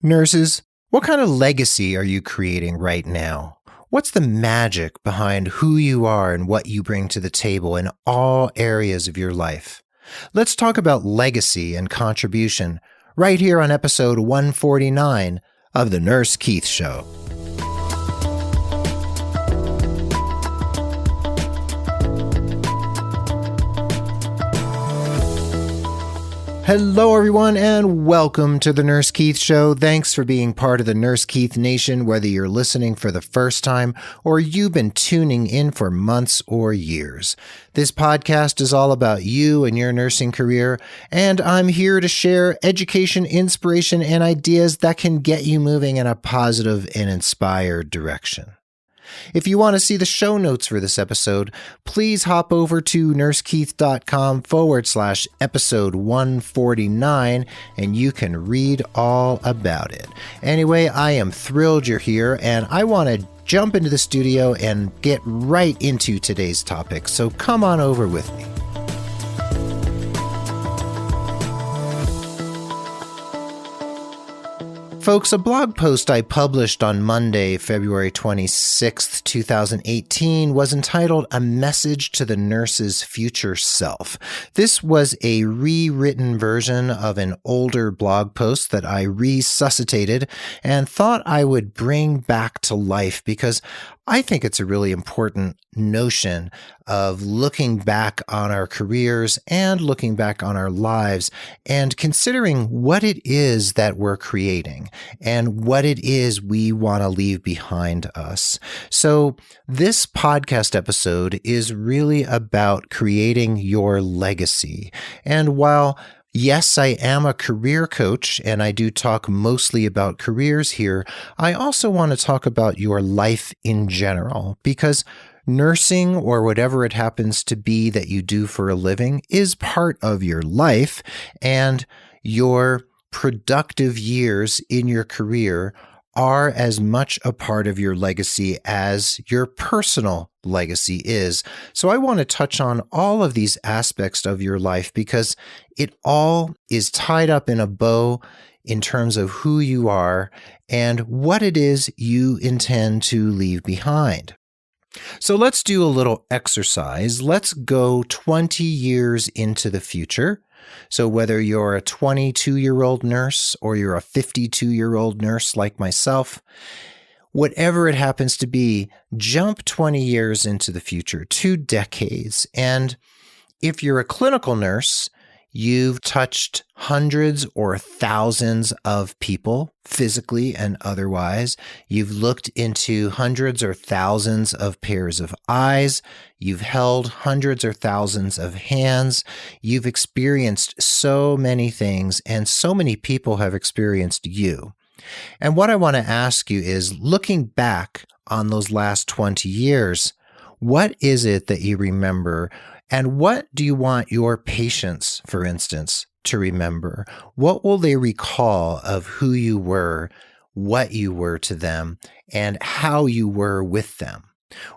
Nurses, what kind of legacy are you creating right now? What's the magic behind who you are and what you bring to the table in all areas of your life? Let's talk about legacy and contribution right here on episode 149 of The Nurse Keith Show. Hello, everyone, and welcome to the Nurse Keith Show. Thanks for being part of the Nurse Keith Nation, whether you're listening for the first time or you've been tuning in for months or years. This podcast is all about you and your nursing career, and I'm here to share education, inspiration, and ideas that can get you moving in a positive and inspired direction. If you want to see the show notes for this episode, please hop over to nursekeith.com/episode 149 and you can read all about it. Anyway, I am thrilled you're here and I want to jump into the studio and get right into today's topic. So come on over with me. Folks, a blog post I published on Monday, February 26th, 2018 was entitled A Message to the Nurse's Future Self. This was a rewritten version of an older blog post that I resuscitated and thought I would bring back to life because I think it's a really important notion of looking back on our careers and looking back on our lives and considering what it is that we're creating and what it is we want to leave behind us. So this podcast episode is really about creating your legacy. And while yes, I am a career coach, and I do talk mostly about careers here, I also want to talk about your life in general, because nursing, or whatever it happens to be that you do for a living, is part of your life, and your productive years in your career are as much a part of your legacy as your personal legacy is. So I want to touch on all of these aspects of your life because it all is tied up in a bow in terms of who you are and what it is you intend to leave behind. So let's do a little exercise. Let's go 20 years into the future. So whether you're a 22-year-old nurse or you're a 52-year-old nurse like myself, whatever it happens to be, jump 20 years into the future, 2 decades. And if you're a clinical nurse, you've touched hundreds or thousands of people, physically and otherwise. You've looked into hundreds or thousands of pairs of eyes. You've held hundreds or thousands of hands. You've experienced so many things, and so many people have experienced you. And what I want to ask you is, looking back on those last 20 years, what is it that you remember? And what do you want your patients, for instance, to remember? What will they recall of who you were, what you were to them, and how you were with them?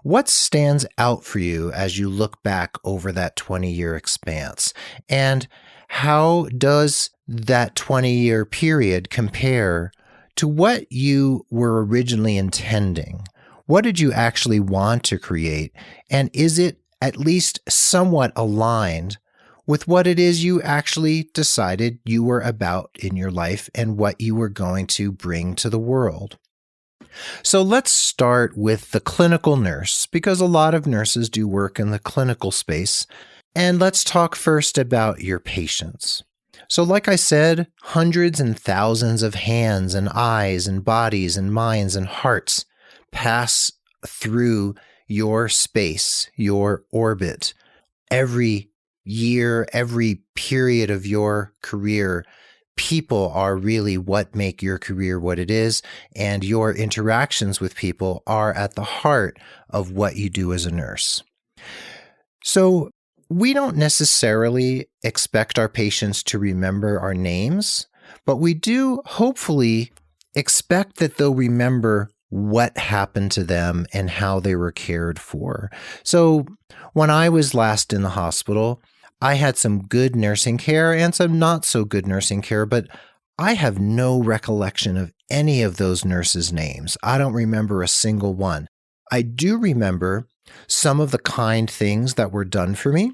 What stands out for you as you look back over that 20-year expanse? And how does that 20-year period compare to what you were originally intending? What did you actually want to create? And is it at least somewhat aligned with what it is you actually decided you were about in your life and what you were going to bring to the world? So let's start with the clinical nurse, because a lot of nurses do work in the clinical space. And let's talk first about your patients. So like I said, hundreds and thousands of hands and eyes and bodies and minds and hearts pass through your space, your orbit. Every year, every period of your career, people are really what make your career what it is, and your interactions with people are at the heart of what you do as a nurse. So we don't necessarily expect our patients to remember our names, but we do hopefully expect that they'll remember what happened to them and how they were cared for. So when I was last in the hospital, I had some good nursing care and some not so good nursing care, but I have no recollection of any of those nurses' names. I don't remember a single one. I do remember some of the kind things that were done for me.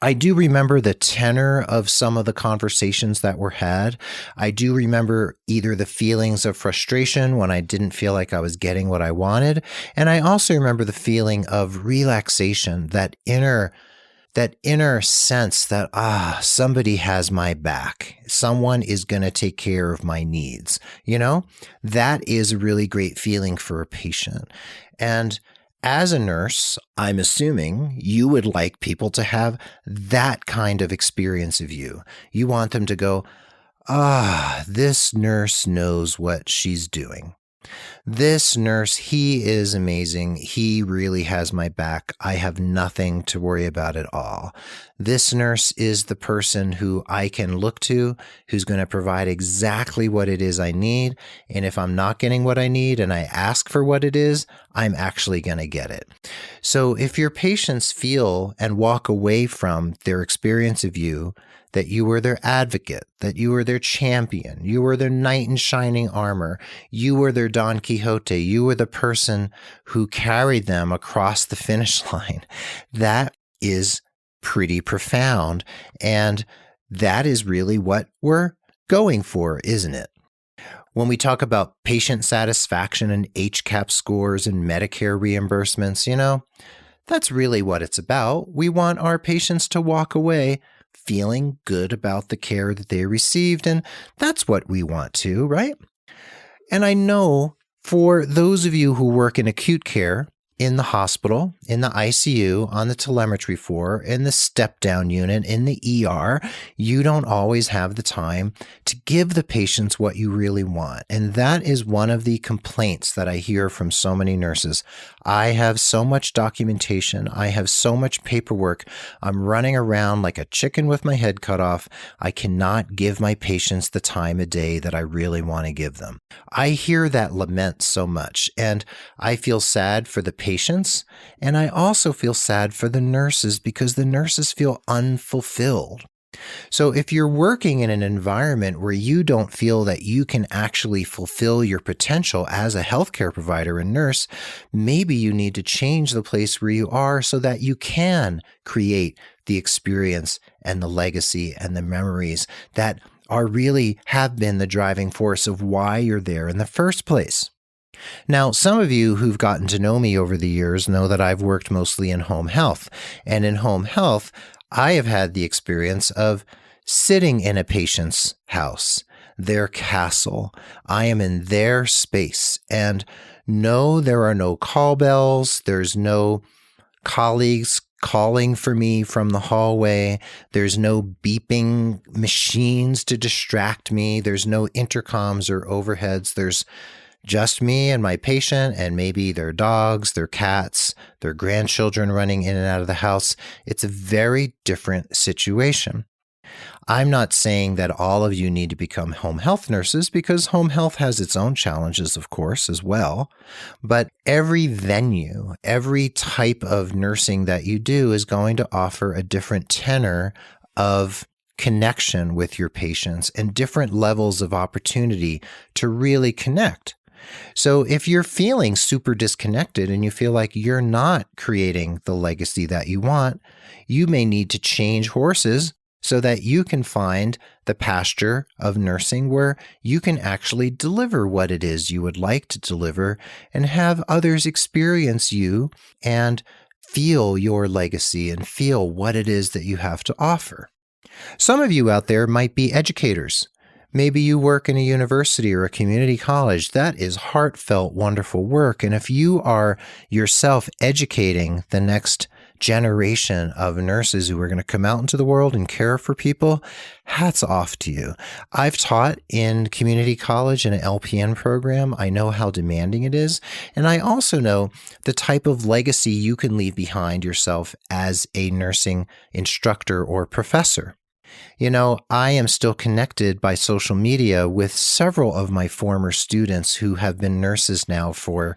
I do remember the tenor of some of the conversations that were had. I do remember either the feelings of frustration when I didn't feel like I was getting what I wanted. And I also remember the feeling of relaxation, that inner sense that, somebody has my back. Someone is going to take care of my needs. That is a really great feeling for a patient. And as a nurse, I'm assuming you would like people to have that kind of experience of you. You want them to go, this nurse knows what she's doing. This nurse, he is amazing. He really has my back. I have nothing to worry about at all. This nurse is the person who I can look to, who's going to provide exactly what it is I need. And if I'm not getting what I need and I ask for what it is, I'm actually going to get it. So if your patients feel and walk away from their experience of you that you were their advocate, that you were their champion, you were their knight in shining armor, you were their Don Quixote, you were the person who carried them across the finish line, that is pretty profound. And that is really what we're going for, isn't it? When we talk about patient satisfaction and HCAP scores and Medicare reimbursements, that's really what it's about. We want our patients to walk away feeling good about the care that they received, and that's what we want to, right? And I know for those of you who work in acute care, in the hospital, in the ICU, on the telemetry floor, in the step-down unit, in the ER, you don't always have the time to give the patients what you really want. And that is one of the complaints that I hear from so many nurses. I have so much documentation. I have so much paperwork. I'm running around like a chicken with my head cut off. I cannot give my patients the time of day that I really want to give them. I hear that lament so much, and I feel sad for the patients, and I also feel sad for the nurses because the nurses feel unfulfilled. So if you're working in an environment where you don't feel that you can actually fulfill your potential as a healthcare provider and nurse, maybe you need to change the place where you are so that you can create the experience and the legacy and the memories that have been the driving force of why you're there in the first place. Now, some of you who've gotten to know me over the years know that I've worked mostly in home health. And in home health, I have had the experience of sitting in a patient's house, their castle. I am in their space. And no, there are no call bells. There's no colleagues calling for me from the hallway. There's no beeping machines to distract me. There's no intercoms or overheads. There's just me and my patient and maybe their dogs, their cats, their grandchildren running in and out of the house. It's a very different situation. I'm not saying that all of you need to become home health nurses because home health has its own challenges, of course, as well. But every venue, every type of nursing that you do is going to offer a different tenor of connection with your patients and different levels of opportunity to really connect. So if you're feeling super disconnected and you feel like you're not creating the legacy that you want, you may need to change horses so that you can find the pasture of nursing where you can actually deliver what it is you would like to deliver and have others experience you and feel your legacy and feel what it is that you have to offer. Some of you out there might be educators. Maybe you work in a university or a community college. That is heartfelt, wonderful work. And if you are yourself educating the next generation of nurses who are going to come out into the world and care for people, hats off to you. I've taught in community college in an LPN program. I know how demanding it is. And I also know the type of legacy you can leave behind yourself as a nursing instructor or professor. I am still connected by social media with several of my former students who have been nurses now for,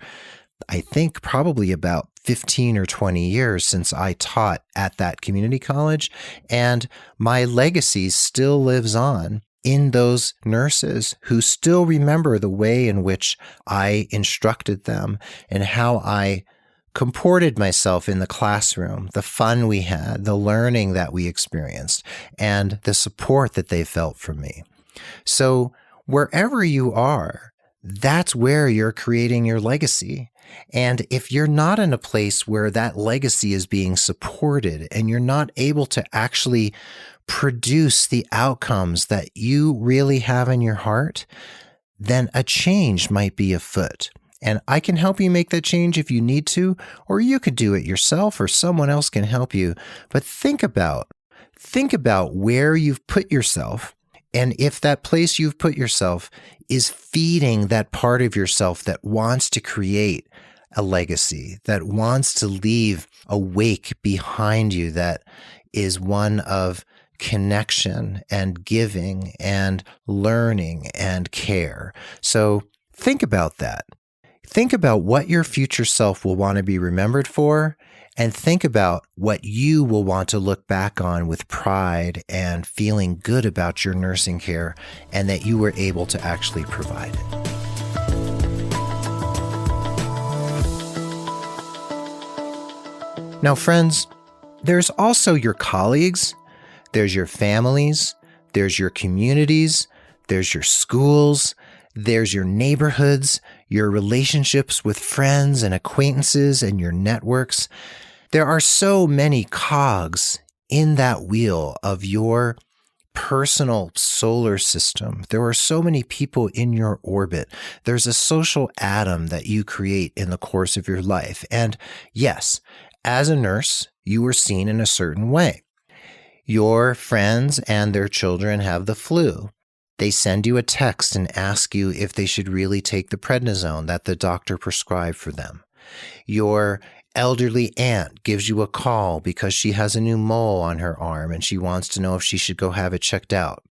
I think, probably about 15 or 20 years since I taught at that community college. And my legacy still lives on in those nurses who still remember the way in which I instructed them and how I comported myself in the classroom, the fun we had, the learning that we experienced, and the support that they felt from me. So wherever you are, that's where you're creating your legacy. And if you're not in a place where that legacy is being supported and you're not able to actually produce the outcomes that you really have in your heart, then a change might be afoot. And I can help you make that change if you need to, or you could do it yourself, or someone else can help you. But think about where you've put yourself, and if that place you've put yourself is feeding that part of yourself that wants to create a legacy, that wants to leave a wake behind you that is one of connection and giving and learning and care. So think about that. Think about what your future self will want to be remembered for, and think about what you will want to look back on with pride and feeling good about your nursing care and that you were able to actually provide it. Now, friends, there's also your colleagues, there's your families, there's your communities, there's your schools, there's your neighborhoods, your relationships with friends and acquaintances and your networks. There are so many cogs in that wheel of your personal solar system. There are so many people in your orbit. There's a social atom that you create in the course of your life. And yes, as a nurse, you were seen in a certain way. Your friends and their children have the flu. They send you a text and ask you if they should really take the prednisone that the doctor prescribed for them. Your elderly aunt gives you a call because she has a new mole on her arm and she wants to know if she should go have it checked out.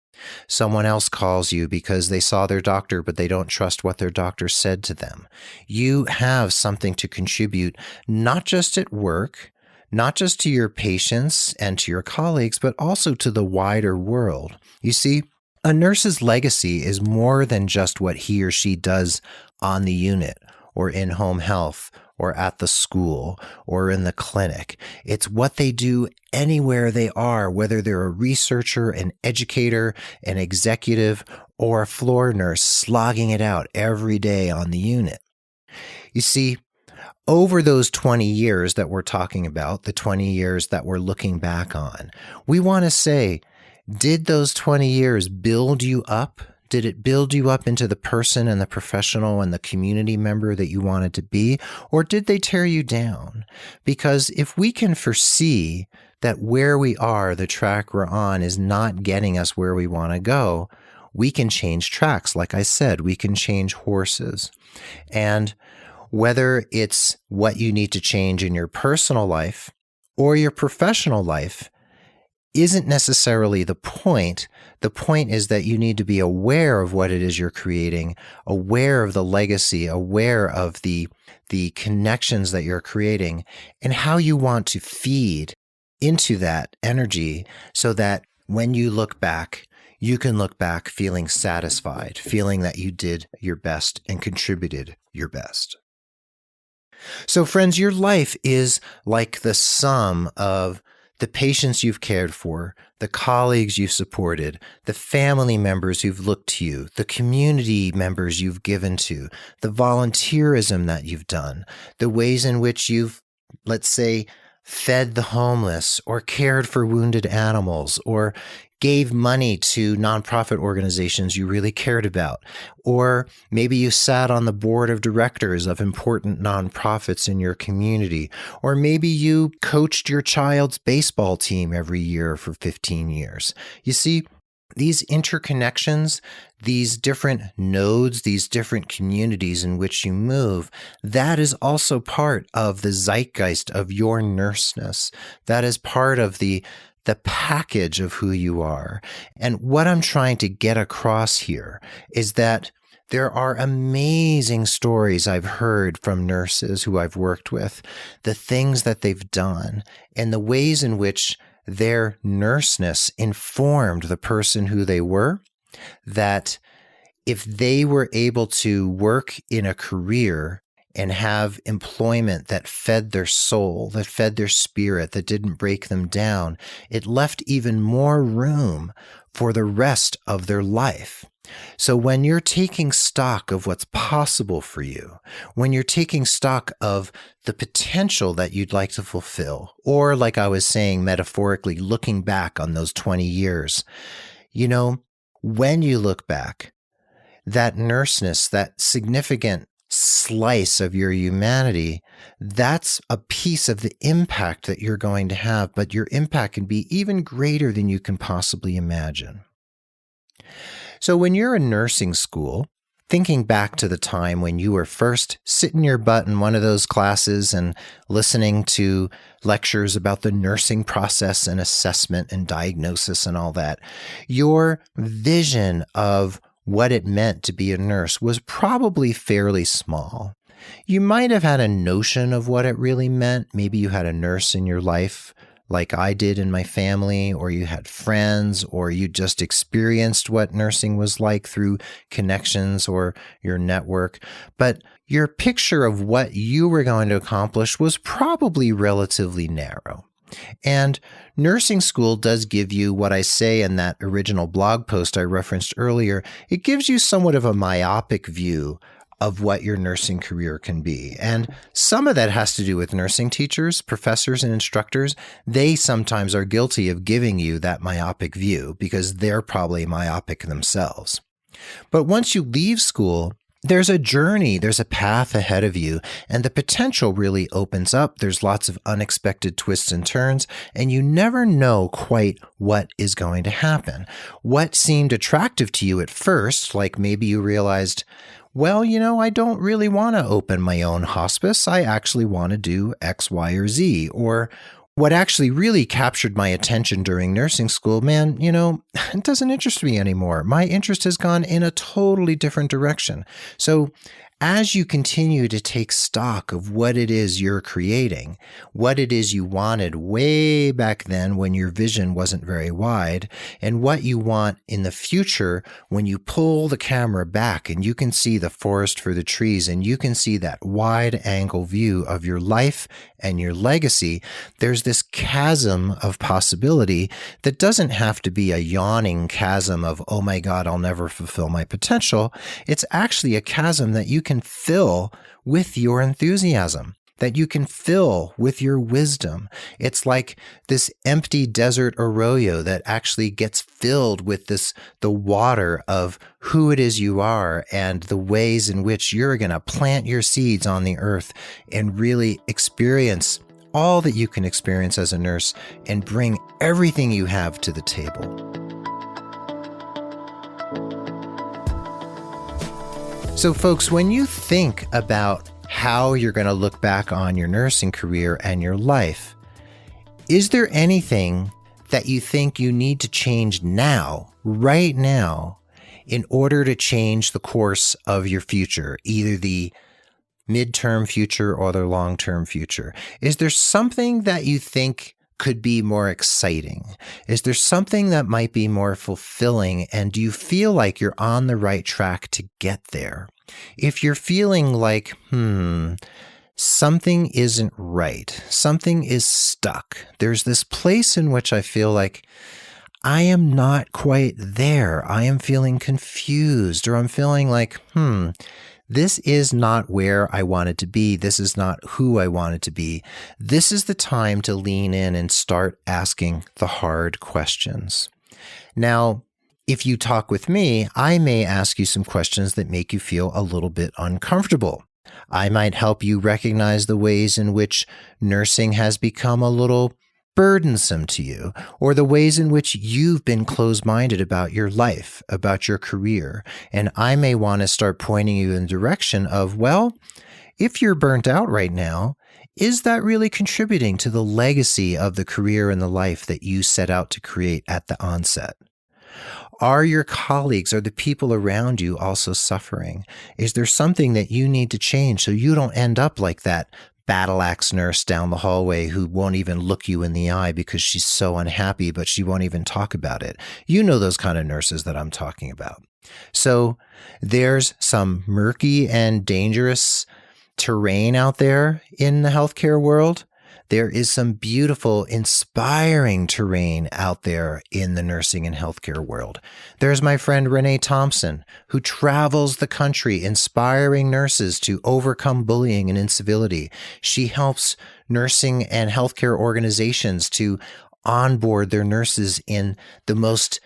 Someone else calls you because they saw their doctor, but they don't trust what their doctor said to them. You have something to contribute, not just at work, not just to your patients and to your colleagues, but also to the wider world. You see, a nurse's legacy is more than just what he or she does on the unit or in home health or at the school or in the clinic. It's what they do anywhere they are, whether they're a researcher, an educator, an executive, or a floor nurse slogging it out every day on the unit. You see, over those 20 years that we're talking about, the 20 years that we're looking back on, we want to say, did those 20 years build you up? Did it build you up into the person and the professional and the community member that you wanted to be? Or did they tear you down? Because if we can foresee that where we are, the track we're on, is not getting us where we want to go, we can change tracks. Like I said, we can change horses. And whether it's what you need to change in your personal life or your professional life, isn't necessarily the point. The point is that you need to be aware of what it is you're creating, aware of the legacy, aware of the connections that you're creating, and how you want to feed into that energy so that when you look back, you can look back feeling satisfied, feeling that you did your best and contributed your best. So friends, your life is like the sum of the patients you've cared for, the colleagues you've supported, the family members who've looked to you, the community members you've given to, the volunteerism that you've done, the ways in which you've, let's say, fed the homeless or cared for wounded animals or gave money to nonprofit organizations you really cared about. Or maybe you sat on the board of directors of important nonprofits in your community. Or maybe you coached your child's baseball team every year for 15 years. You see, these interconnections, these different nodes, these different communities in which you move, that is also part of the zeitgeist of your nurseness. That is part of the package of who you are. And what I'm trying to get across here is that there are amazing stories I've heard from nurses who I've worked with, the things that they've done, and the ways in which their nurseness informed the person who they were that if they were able to work in a career and have employment that fed their soul, that fed their spirit, that didn't break them down, it left even more room for the rest of their life. So when you're taking stock of what's possible for you, when you're taking stock of the potential that you'd like to fulfill, or like I was saying metaphorically, looking back on those 20 years, when you look back, that nurseness, that significant slice of your humanity, that's a piece of the impact that you're going to have, but your impact can be even greater than you can possibly imagine. So when you're in nursing school, thinking back to the time when you were first sitting your butt in one of those classes and listening to lectures about the nursing process and assessment and diagnosis and all that, your vision of what it meant to be a nurse was probably fairly small. You might have had a notion of what it really meant. Maybe you had a nurse in your life like I did in my family, or you had friends, or you just experienced what nursing was like through connections or your network. But your picture of what you were going to accomplish was probably relatively narrow. And nursing school does give you what I say in that original blog post I referenced earlier. It gives you somewhat of a myopic view of what your nursing career can be. And some of that has to do with nursing teachers, professors, and instructors. They sometimes are guilty of giving you that myopic view because they're probably myopic themselves. But once you leave school, there's a journey, there's a path ahead of you, and the potential really opens up. There's lots of unexpected twists and turns, and you never know quite what is going to happen. What seemed attractive to you at first, like maybe you realized, well, I don't really want to open my own hospice. I actually want to do X, Y, or Z. Or what actually really captured my attention during nursing school, man, it doesn't interest me anymore. My interest has gone in a totally different direction. So as you continue to take stock of what it is you're creating, what it is you wanted way back then when your vision wasn't very wide, and what you want in the future when you pull the camera back and you can see the forest for the trees and you can see that wide angle view of your life and your legacy, there's this chasm of possibility that doesn't have to be a yawning chasm of, oh my God, I'll never fulfill my potential. It's actually a chasm that you can fill with your enthusiasm, that you can fill with your wisdom. It's like this empty desert arroyo that actually gets filled with the water of who it is you are and the ways in which you're going to plant your seeds on the earth and really experience all that you can experience as a nurse and bring everything you have to the table. So folks, when you think about how you're going to look back on your nursing career and your life, is there anything that you think you need to change now, right now, in order to change the course of your future, either the midterm future or the long-term future? Is there something that you think could be more exciting? Is there something that might be more fulfilling? And do you feel like you're on the right track to get there? If you're feeling like, something isn't right, something is stuck, there's this place in which I feel like I am not quite there, I am feeling confused, or I'm feeling like, this is not where I wanted to be. This is not who I wanted to be. This is the time to lean in and start asking the hard questions. Now, if you talk with me, I may ask you some questions that make you feel a little bit uncomfortable. I might help you recognize the ways in which nursing has become a little burdensome to you, or the ways in which you've been closed-minded about your life, about your career. And I may want to start pointing you in the direction of, well, if you're burnt out right now, is that really contributing to the legacy of the career and the life that you set out to create at the onset? Are your colleagues, are the people around you also suffering? Is there something that you need to change so you don't end up like that battle axe nurse down the hallway who won't even look you in the eye because she's so unhappy, but she won't even talk about it. You know those kind of nurses that I'm talking about. So there's some murky and dangerous terrain out there in the healthcare world. There is some beautiful, inspiring terrain out there in the nursing and healthcare world. There's my friend Renee Thompson, who travels the country inspiring nurses to overcome bullying and incivility. She helps nursing and healthcare organizations to onboard their nurses in the most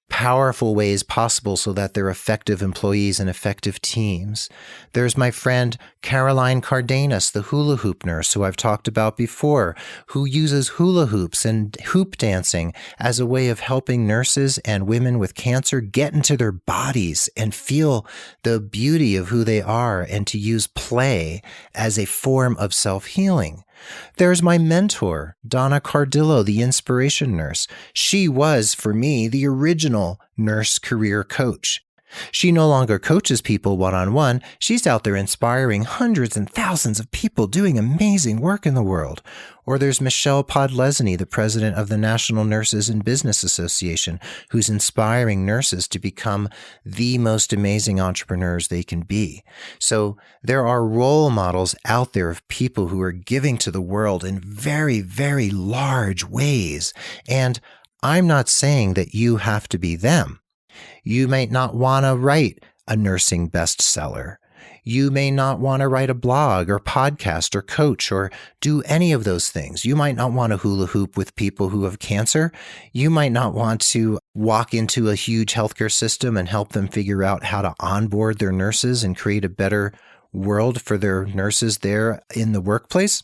powerful ways possible so that they're effective employees and effective teams. There's my friend Caroline Cardenas, the hula hoop nurse who I've talked about before, who uses hula hoops and hoop dancing as a way of helping nurses and women with cancer get into their bodies and feel the beauty of who they are, and to use play as a form of self-healing. There's my mentor, Donna Cardillo, the inspiration nurse. She was, for me, the original nurse career coach. She no longer coaches people one-on-one. She's out there inspiring hundreds and thousands of people doing amazing work in the world. Or there's Michelle Podlesny, the president of the National Nurses in Business Association, who's inspiring nurses to become the most amazing entrepreneurs they can be. So there are role models out there of people who are giving to the world in very, very large ways. And I'm not saying that you have to be them. You might not want to write a nursing bestseller. You may not want to write a blog or podcast or coach or do any of those things. You might not want to hula hoop with people who have cancer. You might not want to walk into a huge healthcare system and help them figure out how to onboard their nurses and create a better world for their nurses there in the workplace.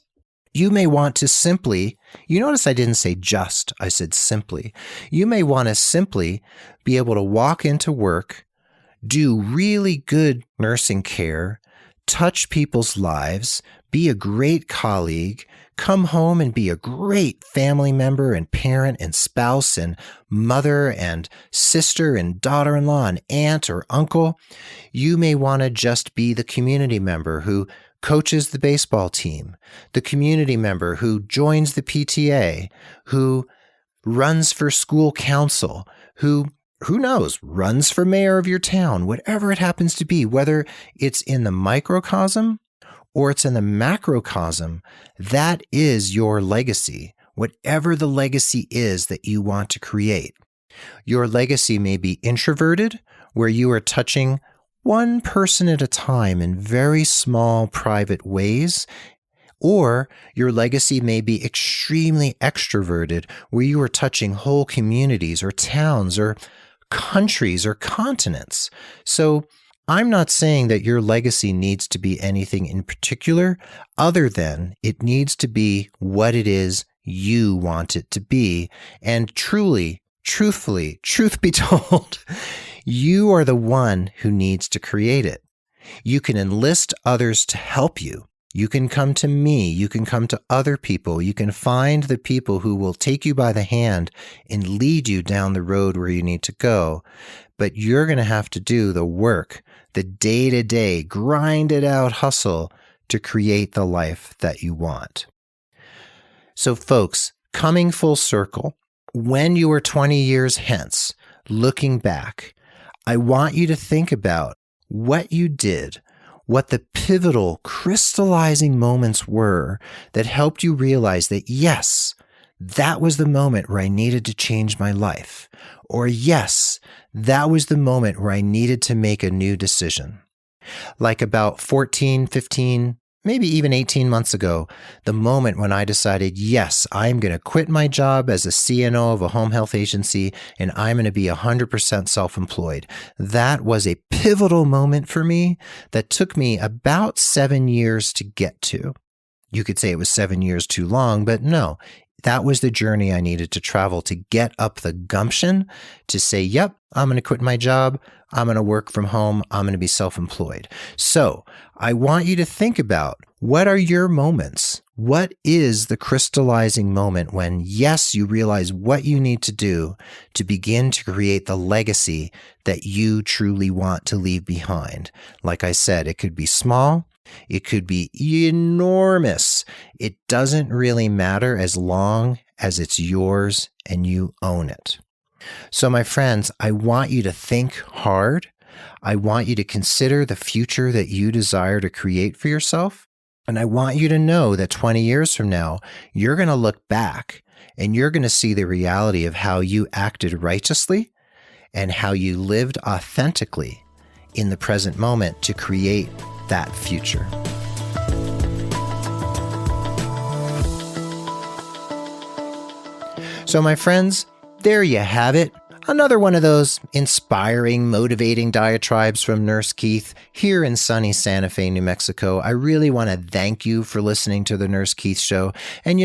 You may want to simply, you notice I didn't say just, I said simply. You may want to simply be able to walk into work, do really good nursing care, touch people's lives, be a great colleague, come home and be a great family member and parent and spouse and mother and sister and daughter-in-law and aunt or uncle. You may want to just be the community member who coaches the baseball team, the community member who joins the PTA, who runs for school council, who knows, runs for mayor of your town, whatever it happens to be, whether it's in the microcosm or it's in the macrocosm, that is your legacy, whatever the legacy is that you want to create. Your legacy may be introverted, where you are touching one person at a time in very small private ways, or your legacy may be extremely extroverted, where you are touching whole communities or towns or countries or continents. So I'm not saying that your legacy needs to be anything in particular, other than it needs to be what it is you want it to be. And truly, truthfully, truth be told, you are the one who needs to create it. You can enlist others to help you. You can come to me. You can come to other people. You can find the people who will take you by the hand and lead you down the road where you need to go. But you're going to have to do the work, the day-to-day, grind-it-out hustle to create the life that you want. So folks, coming full circle, when you are 20 years hence, looking back, I want you to think about what you did, what the pivotal, crystallizing moments were that helped you realize that, yes, that was the moment where I needed to change my life. Or yes, that was the moment where I needed to make a new decision. Like about 14, 15, maybe even 18 months ago, the moment when I decided, yes, I'm going to quit my job as a CNO of a home health agency and I'm going to be 100% self-employed. That was a pivotal moment for me that took me about 7 years to get to. You could say it was 7 years too long, but no, that was the journey I needed to travel to get up the gumption to say, yep, I'm going to quit my job. I'm going to work from home. I'm going to be self-employed. So I want you to think about, what are your moments? What is the crystallizing moment when, yes, you realize what you need to do to begin to create the legacy that you truly want to leave behind? Like I said, it could be small. It could be enormous. it doesn't really matter as long as it's yours and you own it. So my friends, I want you to think hard. I want you to consider the future that you desire to create for yourself. And I want you to know that 20 years from now, you're going to look back and you're going to see the reality of how you acted righteously and how you lived authentically in the present moment to create that future. So my friends, there you have it. Another one of those inspiring, motivating diatribes from Nurse Keith here in sunny Santa Fe, New Mexico. I really want to thank you for listening to the Nurse Keith Show. And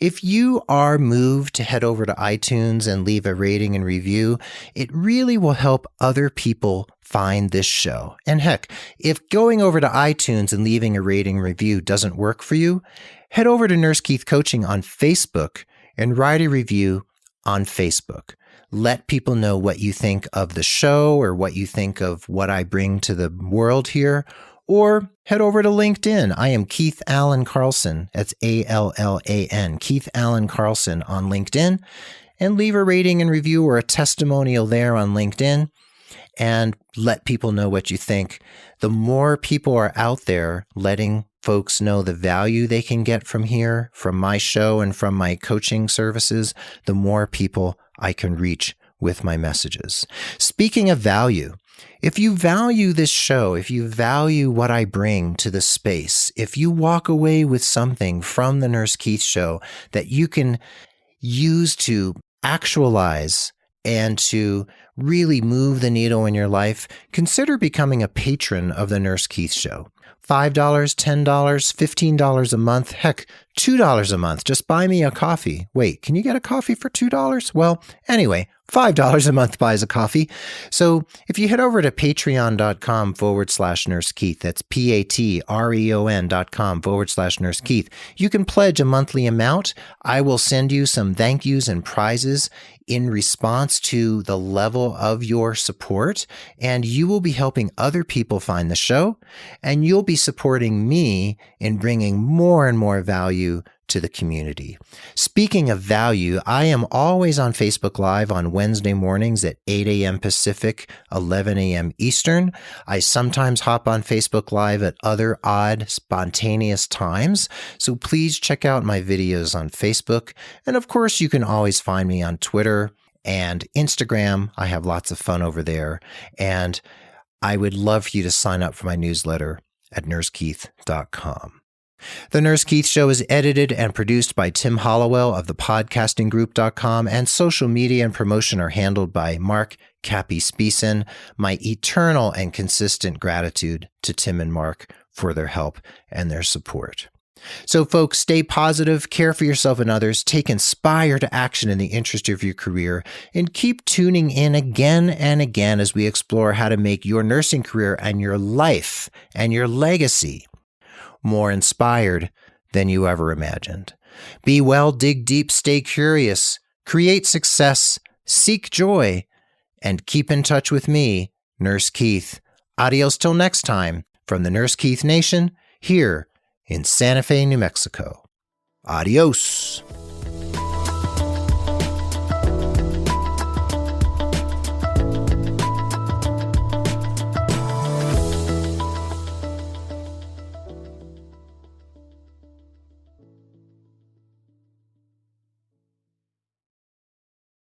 if you are moved to head over to iTunes and leave a rating and review, it really will help other people find this show. And heck, if going over to iTunes and leaving a rating review doesn't work for you, head over to Nurse Keith Coaching on Facebook and write a review on Facebook. Let people know what you think of the show or what you think of what I bring to the world here, or head over to LinkedIn. I am Keith Allen Carlson. That's ALLAN, Keith Allen Carlson on LinkedIn, and leave a rating and review or a testimonial there on LinkedIn and let people know what you think. The more people are out there letting folks know the value they can get from here, from my show and from my coaching services, the more people I can reach with my messages. Speaking of value, if you value this show, if you value what I bring to the space, if you walk away with something from the Nurse Keith Show that you can use to actualize and to really move the needle in your life, consider becoming a patron of the Nurse Keith Show. $5, $10, $15 a month, heck, $2 a month. Just buy me a coffee. Wait, can you get a coffee for $2? Well, anyway, $5 a month buys a coffee. So if you head over to patreon.com/Nurse Keith, that's patreon.com/Nurse Keith, you can pledge a monthly amount. I will send you some thank yous and prizes in response to the level of your support, and you will be helping other people find the show, and you'll be supporting me in bringing more and more value to the community. Speaking of value, I am always on Facebook Live on Wednesday mornings at 8 a.m. Pacific, 11 a.m. Eastern. I sometimes hop on Facebook Live at other odd, spontaneous times, so please check out my videos on Facebook. And of course, you can always find me on Twitter and Instagram. I have lots of fun over there. And I would love for you to sign up for my newsletter at nursekeith.com. The Nurse Keith Show is edited and produced by Tim Hollowell of thepodcastinggroup.com, and social media and promotion are handled by Mark Cappy Speeson. My eternal and consistent gratitude to Tim and Mark for their help and their support. So folks, stay positive, care for yourself and others, take inspired action in the interest of your career, and keep tuning in again and again as we explore how to make your nursing career and your life and your legacy more inspired than you ever imagined. Be well, dig deep, stay curious, create success, seek joy, and keep in touch with me, Nurse Keith. Adios till next time from the Nurse Keith Nation here in Santa Fe, New Mexico. Adios.